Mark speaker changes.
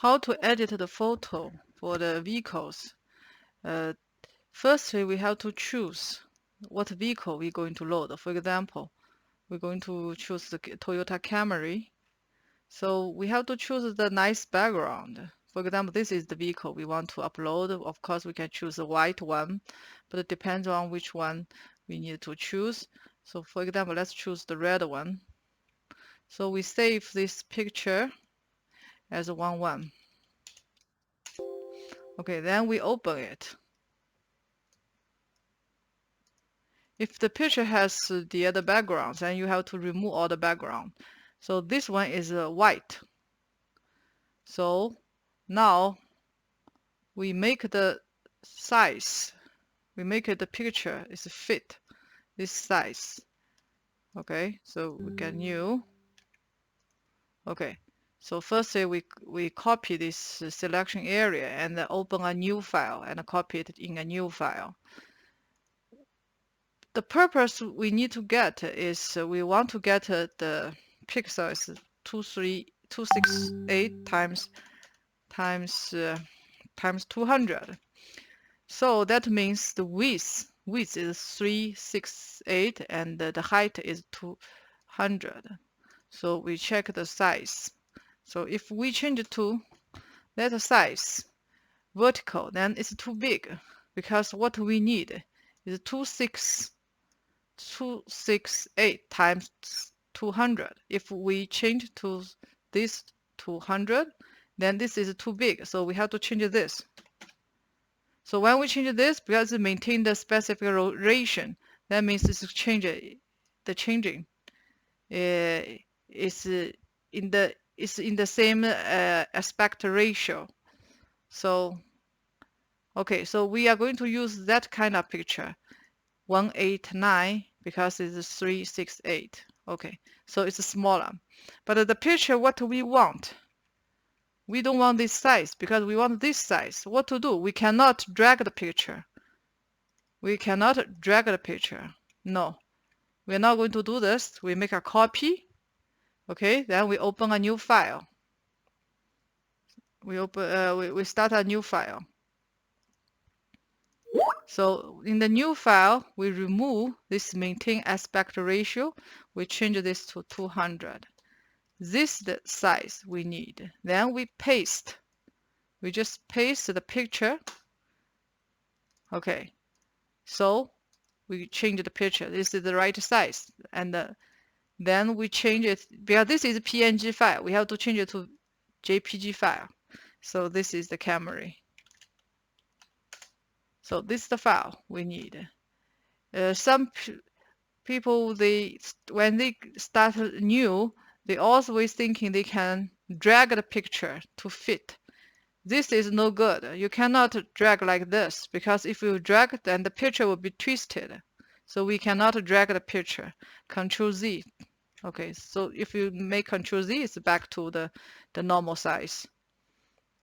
Speaker 1: How to edit the photo for the vehicles. Firstly, we have to choose what vehicle we're going to load. For example, we're going to choose the Toyota Camry. So we have to choose the nice background. For example, this is the vehicle we want to upload. Of course, we can choose a white one, but it depends on which one we need to choose. So for example, let's choose the red one. So we save this picture as 1.1. Okay, then we open it. If the picture has the other backgrounds, then you have to remove all the background. So this one is white. So now we make the size, we make it the picture is fit this size. Okay, so we get new. Okay, so firstly we copy this selection area and open a new file and copy it in a new file. The purpose we need to get is we want to get the pixel is 268 times 200. So that means the width is 368 and the height is 200. So we check the size. So if we change it to that size vertical, then it's too big because what we need is 268 times 200. If we change to this 200, then this is too big, so we have to change this. So when we change this, because it maintains the specific rotation, that means this change, the changing is in the same aspect ratio. So okay, so we are going to use that kind of picture, 189 because it's 368. Okay, so it's smaller. But the picture, what we want, we don't want this size because we want this size. What to do? We cannot drag the picture. We cannot drag the picture. No, we're not going to do this. We make a copy. Okay, then we open a new file. We start a new file. So in the new file, we remove this maintain aspect ratio. We change this to 200. This is the size we need. Then we paste. We just paste the picture. Okay, so we change the picture. This is the right size. And then we change it, because this is a PNG file. We have to change it to JPG file. So this is the Camry. So this is the file we need. Some people, when they start new, they always thinking they can drag the picture to fit. This is no good. You cannot drag like this because if you drag, then the picture will be twisted. So we cannot drag the picture. Control Z. Okay, so if you make Control Z, it's back to the normal size.